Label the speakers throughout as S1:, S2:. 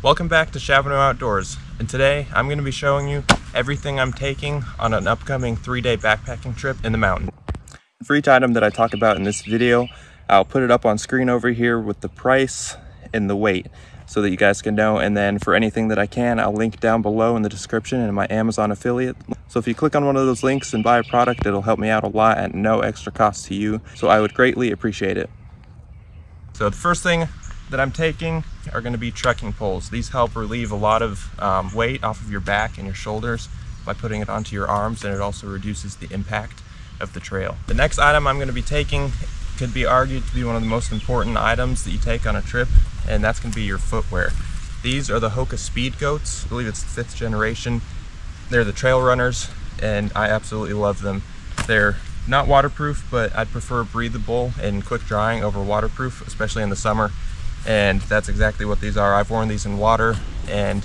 S1: Welcome back to Chavano Outdoors, and today I'm going to be showing you everything I'm taking on an upcoming 3-day backpacking trip in the mountain. For each item that I talk about in this video, I'll put it up on screen over here with the price and the weight so that you guys can know, and then for anything that I can, I'll link down below in the description and my Amazon affiliate. So if you click on one of those links and buy a product, it'll help me out a lot at no extra cost to you, so I would greatly appreciate it. So the first thing that I'm taking are going to be trekking poles. These help relieve a lot of weight off of your back and your shoulders by putting it onto your arms, and it also reduces the impact of the trail. The next item I'm going to be taking could be argued to be one of the most important items that you take on a trip, and that's going to be your footwear. These are the Hoka Speed Goats. I believe it's the 5th generation. They're the trail runners, and I absolutely love them. They're not waterproof, but I'd prefer breathable and quick drying over waterproof, especially in the summer. And that's exactly what these are. I've worn these in water, and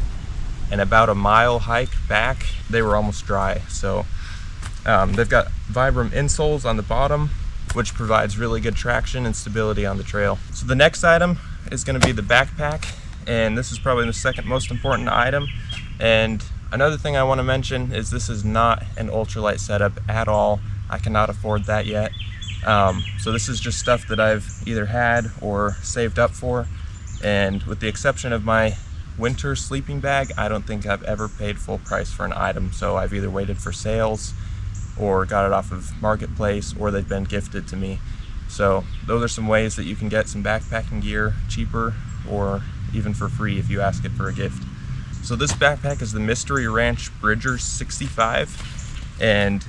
S1: in about a mile hike back, they were almost dry. So they've got Vibram insoles on the bottom, which provides really good traction and stability on the trail. So the next item is going to be the backpack, and this is probably the second most important item. And another thing I want to mention is this is not an ultralight setup at all. I cannot afford that yet. So this is just stuff that I've either had or saved up for, and with the exception of my winter sleeping bag, I don't think I've ever paid full price for an item. So I've either waited for sales or got it off of Marketplace, or they've been gifted to me. So those are some ways that you can get some backpacking gear cheaper or even for free if you ask it for a gift. So this backpack is the Mystery Ranch Bridger 65, and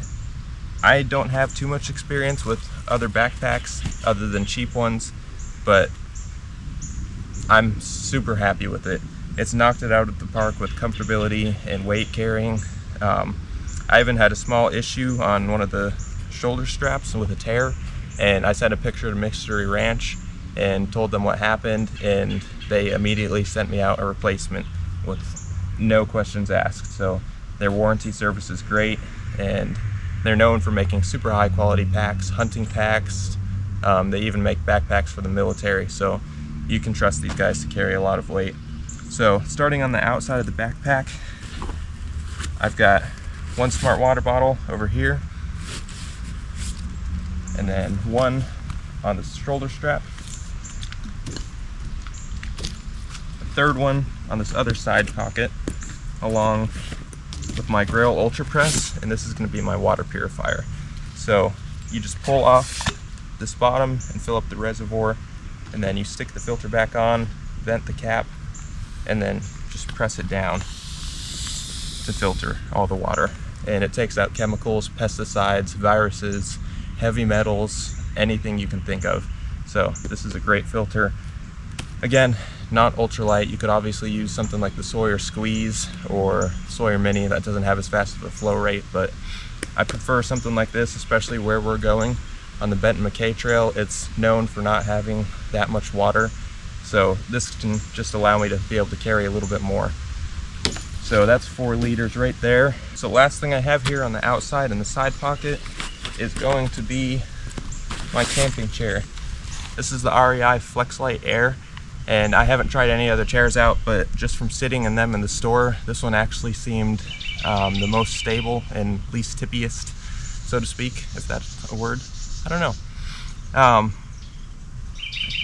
S1: I don't have too much experience with other backpacks other than cheap ones, but I'm super happy with it. It's knocked it out of the park with comfortability and weight carrying. I even had a small issue on one of the shoulder straps with a tear, and I sent a picture to Mystery Ranch and told them what happened, and they immediately sent me out a replacement with no questions asked. So their warranty service is great, and they're known for making super high quality packs, hunting packs. They even make backpacks for the military, so you can trust these guys to carry a lot of weight. So starting on the outside of the backpack, I've got one smart water bottle over here, and then one on the shoulder strap, a third one on this other side pocket, along with my Grail Ultra Press, and this is going to be my water purifier. So you just pull off this bottom and fill up the reservoir, and then you stick the filter back on, vent the cap, and then just press it down to filter all the water. And it takes out chemicals, pesticides, viruses, heavy metals, anything you can think of. So this is a great filter. Again, not ultralight. You could obviously use something like the Sawyer Squeeze or Sawyer Mini. That doesn't have as fast of a flow rate, but I prefer something like this, especially where we're going on the Benton MacKaye Trail. It's known for not having that much water, so this can just allow me to be able to carry a little bit more. So that's 4 liters right there. So last thing I have here on the outside in the side pocket is going to be my camping chair. This is the REI FlexLite Air, and I haven't tried any other chairs out, but just from sitting in them in the store, this one actually seemed the most stable and least tippiest, so to speak, if that's a word. I don't know.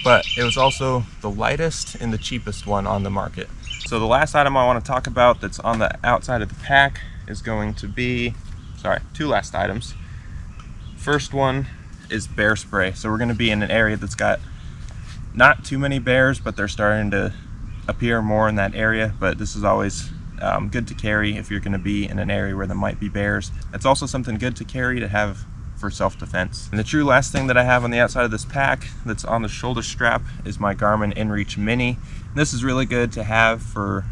S1: But it was also the lightest and the cheapest one on the market. So the last item I want to talk about that's on the outside of the pack is going to be, two last items. First one is bear spray. So we're going to be in an area that's got not too many bears, but they're starting to appear more in that area. But this is always good to carry if you're going to be in an area where there might be bears. It's also something good to carry to have for self-defense. And the true last thing that I have on the outside of this pack that's on the shoulder strap is my Garmin InReach Mini. This is really good to have for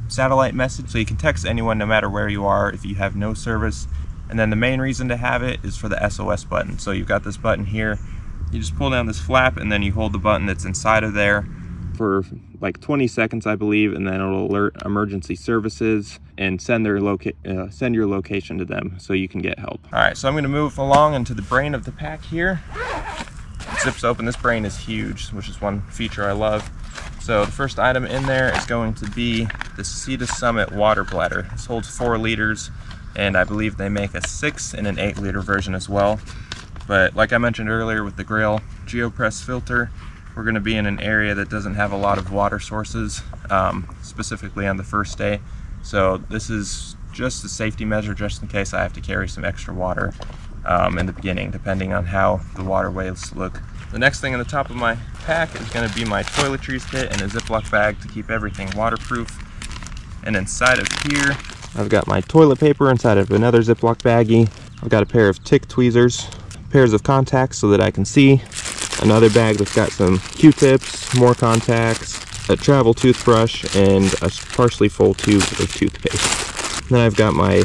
S1: satellite message, so you can text anyone no matter where you are if you have no service. And then the main reason to have it is for the SOS button. So you've got this button here, you just pull down this flap, and then you hold the button that's inside of there for like 20 seconds, I believe, and then it'll alert emergency services and send your location to them so you can get help. All right, so I'm going to move along into the brain of the pack here. It zips open. This brain is huge, which is one feature I love. So the first item in there is going to be the Sea to Summit water bladder. This holds 4 liters, and I believe they make a 6 and an 8-liter version as well. But like I mentioned earlier with the Grail GeoPress filter, we're going to be in an area that doesn't have a lot of water sources, specifically on the first day. So this is just a safety measure, just in case I have to carry some extra water in the beginning, depending on how the waterways look. The next thing on the top of my pack is going to be my toiletries kit and a Ziploc bag to keep everything waterproof. And inside of here, I've got my toilet paper inside of another Ziploc baggie. I've got a pair of tick tweezers, pairs of contacts so that I can see, another bag that's got some Q-tips, more contacts, a travel toothbrush, and a partially full tube of toothpaste. Then I've got my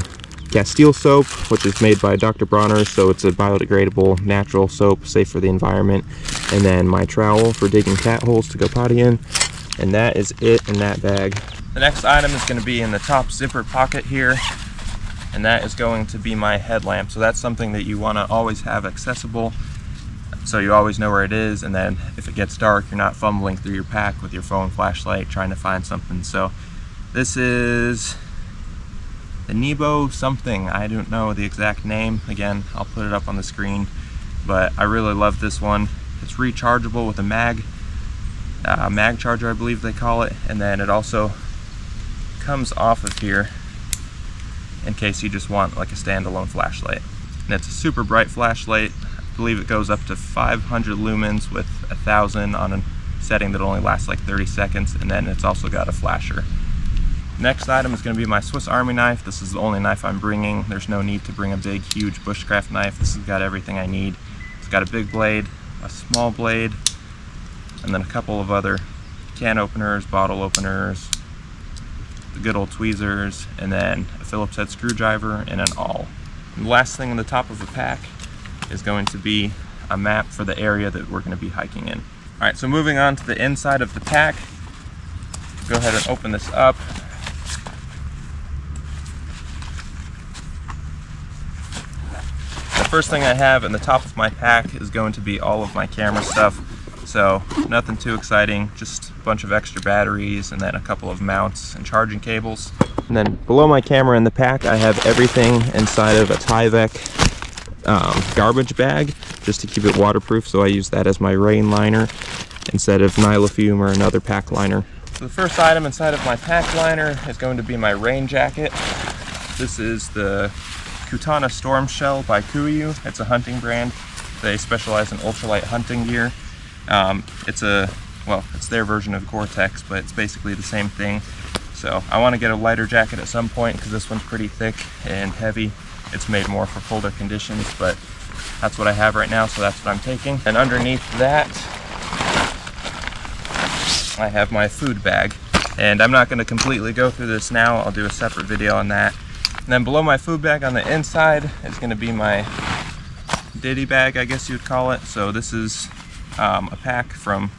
S1: Castile soap, which is made by Dr. Bronner's, so it's a biodegradable, natural soap, safe for the environment. And then my trowel for digging cat holes to go potty in. And that is it in that bag. The next item is going to be in the top zipper pocket here, and that is going to be my headlamp. So that's something that you want to always have accessible, so you always know where it is, and then if it gets dark, you're not fumbling through your pack with your phone flashlight trying to find something. So this is the Nebo something, I don't know the exact name. Again, I'll put it up on the screen, but I really love this one. It's rechargeable with a mag charger, I believe they call it, and then it also comes off of here in case you just want like a standalone flashlight. And it's a super bright flashlight. I believe it goes up to 500 lumens with 1,000 on a setting that only lasts like 30 seconds, and then it's also got a flasher. Next item is going to be my Swiss Army knife. This is the only knife I'm bringing. There's no need to bring a big, huge bushcraft knife. This has got everything I need. It's got a big blade, a small blade, and then a couple of other can openers, bottle openers, the good old tweezers, and then a Phillips head screwdriver and an awl. And the last thing on the top of the pack is going to be a map for the area that we're going to be hiking in. Alright, so moving on to the inside of the pack, go ahead and open this up. The first thing I have in the top of my pack is going to be all of my camera stuff. So nothing too exciting, just a bunch of extra batteries and then a couple of mounts and charging cables. And then below my camera in the pack, I have everything inside of a Tyvek garbage bag, just to keep it waterproof. So I use that as my rain liner instead of Nylofume or another pack liner. So the first item inside of my pack liner is going to be my rain jacket. This is the Kutana Storm Shell by Kuiu. It's a hunting brand. They specialize in ultralight hunting gear. It's their version of Gore-Tex, but it's basically the same thing. So I want to get a lighter jacket at some point because this one's pretty thick and heavy. It's made more for colder conditions, but that's what I have right now, so that's what I'm taking. And underneath that, I have my food bag. And I'm not going to completely go through this now. I'll do a separate video on that. And then below my food bag on the inside is going to be my ditty bag, I guess you'd call it. So this is a pack from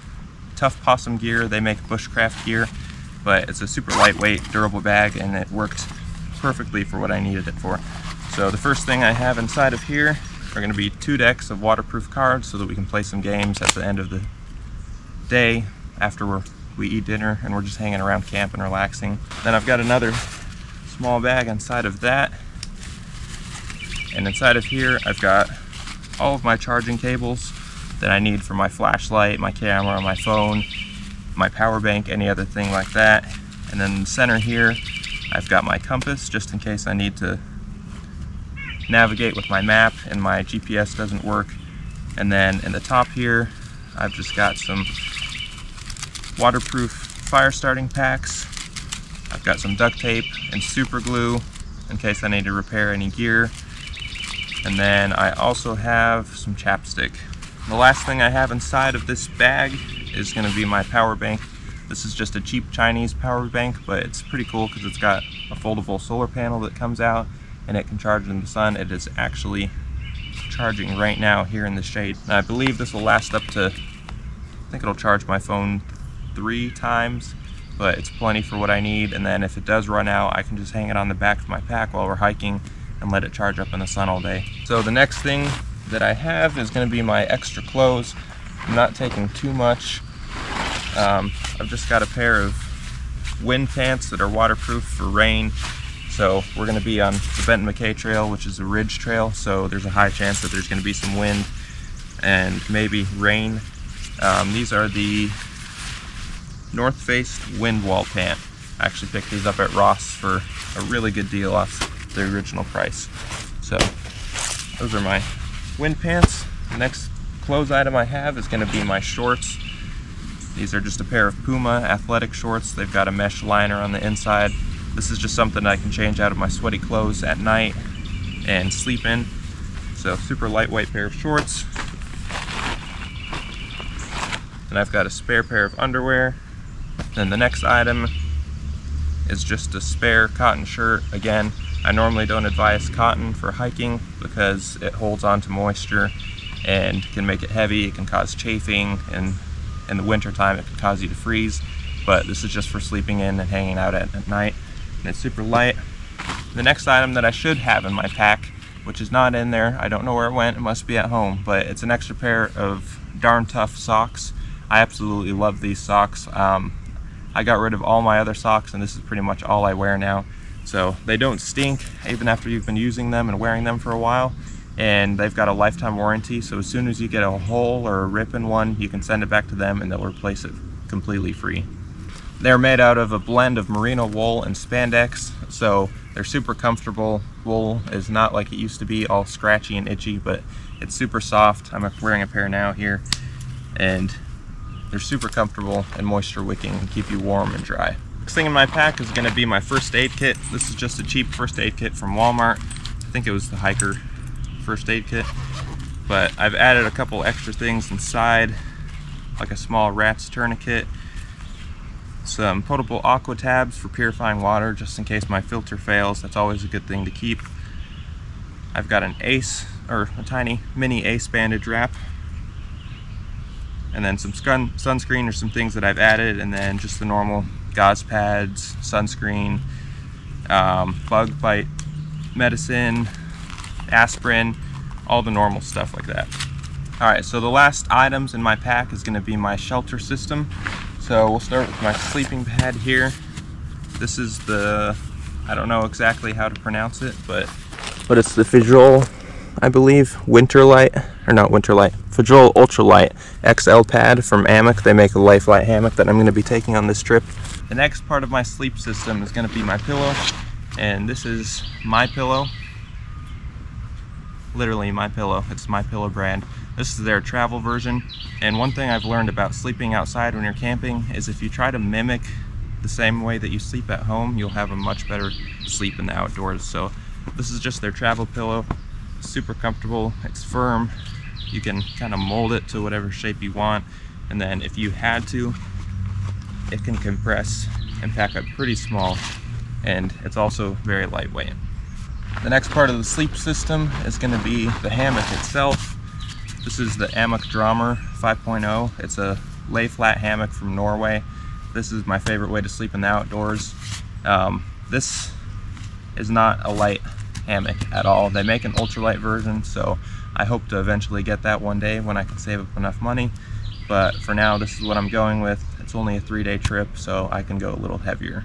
S1: Tough Possum Gear. They make bushcraft gear, but it's a super lightweight, durable bag, and it worked perfectly for what I needed it for. So the first thing I have inside of here are going to be 2 decks of waterproof cards so that we can play some games at the end of the day after we eat dinner and we're just hanging around camp and relaxing. Then I've got another small bag inside of that, and inside of here I've got all of my charging cables that I need for my flashlight, my camera, my phone, my power bank, any other thing like that. And then in the center here I've got my compass just in case I need to navigate with my map and my GPS doesn't work. And then in the top here I've just got some waterproof fire starting packs. I've got some duct tape and super glue in case I need to repair any gear. And then I also have some chapstick. The last thing I have inside of this bag is going to be my power bank. This is just a cheap Chinese power bank, but it's pretty cool because it's got a foldable solar panel that comes out and it can charge in the sun. It is actually charging right now here in the shade. And I believe this will last up to, I think it'll charge my phone 3 times, but it's plenty for what I need. And then if it does run out, I can just hang it on the back of my pack while we're hiking and let it charge up in the sun all day. So the next thing that I have is going to be my extra clothes. I'm not taking too much. I've just got a pair of wind pants that are waterproof for rain. So we're going to be on the Benton MacKaye Trail, which is a ridge trail, so there's a high chance that there's going to be some wind and maybe rain. These are the North Face wind wall pant. I actually picked these up at Ross for a really good deal off the original price. So those are my wind pants. The next clothes item I have is going to be my shorts. These are just a pair of Puma athletic shorts. They've got a mesh liner on the inside. This is just something I can change out of my sweaty clothes at night and sleep in. So super lightweight pair of shorts. And I've got a spare pair of underwear. Then the next item is just a spare cotton shirt. Again, I normally don't advise cotton for hiking because it holds on to moisture and can make it heavy. It can cause chafing, and in the winter time it can cause you to freeze. But this is just for sleeping in and hanging out at night. And it's super light. The next item that I should have in my pack, which is not in there, I don't know where it went, it must be at home, but it's an extra pair of Darn Tough socks. I absolutely love these socks. I got rid of all my other socks and this is pretty much all I wear now. So they don't stink even after you've been using them and wearing them for a while. And they've got a lifetime warranty, so as soon as you get a hole or a rip in one, you can send it back to them and they'll replace it completely free. They're made out of a blend of merino wool and spandex, so they're super comfortable. Wool is not like it used to be, all scratchy and itchy, but it's super soft. I'm wearing a pair now here, and they're super comfortable and moisture wicking and keep you warm and dry. Next thing in my pack is going to be my first aid kit. This is just a cheap first aid kit from Walmart. I think it was the Hiker first aid kit, but I've added a couple extra things inside, like a small rat's tourniquet, some potable aqua tabs for purifying water just in case my filter fails. That's always a good thing to keep. I've got an Ace, or a tiny mini Ace bandage wrap, and then some sunscreen or some things that I've added, and then just the normal gauze pads, sunscreen, bug bite medicine, aspirin, all the normal stuff like that. Alright, so the last items in my pack is going to be my shelter system. So we'll start with my sleeping pad here. This is the, I don't know exactly how to pronounce it, but it's the Fajol, I believe, Winterlight, or not Winterlight, Fajol Ultralight XL pad from Ammock. They make a Lifelite hammock that I'm going to be taking on this trip. The next part of my sleep system is going to be my pillow, and this is My Pillow. Literally My Pillow. It's My Pillow brand. This is their travel version, and one thing I've learned about sleeping outside when you're camping is if you try to mimic the same way that you sleep at home, you'll have a much better sleep in the outdoors. So this is just their travel pillow. Super comfortable, it's firm, you can kind of mold it to whatever shape you want, and then if you had to, it can compress and pack up pretty small, and it's also very lightweight. The next part of the sleep system is going to be the hammock itself. This is the Ammock Drommer 5.0. It's a lay flat hammock from Norway. This is my favorite way to sleep in the outdoors. This is not a light hammock at all. They make an ultralight version, so I hope to eventually get that one day when I can save up enough money. But for now, this is what I'm going with. It's only a 3-day trip, so I can go a little heavier.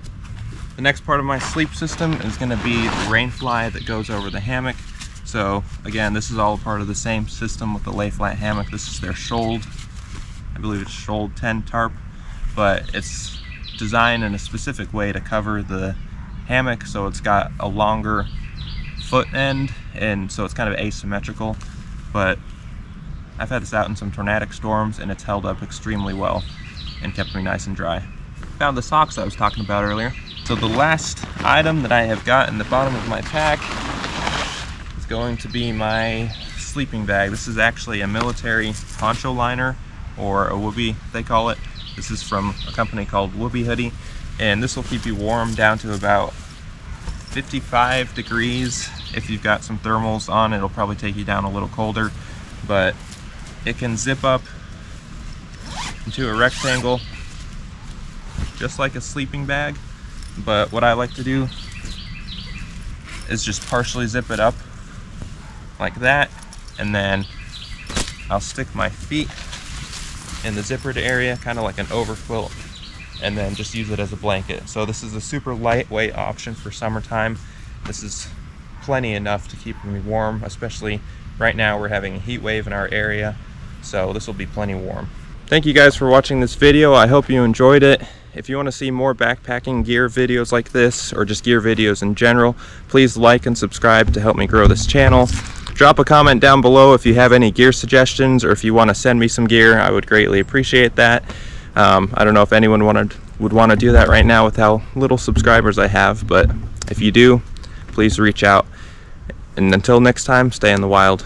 S1: The next part of my sleep system is going to be the rain fly that goes over the hammock. So again, this is all part of the same system with the lay flat hammock. This is their Schold, I believe it's Schold 10 tarp, but it's designed in a specific way to cover the hammock, so it's got a longer foot end, and so it's kind of asymmetrical. But I've had this out in some tornadic storms and it's held up extremely well and kept me nice and dry. Found the socks I was talking about earlier. So the last item that I have got in the bottom of my pack is going to be my sleeping bag. This is actually a military poncho liner, or a Whoopee they call it. This is from a company called Whoopee Hoodie, and this will keep you warm down to about 55 degrees. If you've got some thermals on, it'll probably take you down a little colder, but it can zip up into a rectangle just like a sleeping bag. But what I like to do is just partially zip it up like that, and then I'll stick my feet in the zippered area, kind of like an overquilt, and then just use it as a blanket. So this is a super lightweight option for summertime. This is plenty enough to keep me warm, especially right now we're having a heat wave in our area, so this will be plenty warm. Thank you guys for watching this video. I hope you enjoyed it. If you want to see more backpacking gear videos like this, or just gear videos in general, please like and subscribe to help me grow this channel. Drop a comment down below if you have any gear suggestions, or if you want to send me some gear. I would greatly appreciate that. I don't know if anyone would want to do that right now with how little subscribers I have, but if you do, please reach out. And until next time, stay in the wild.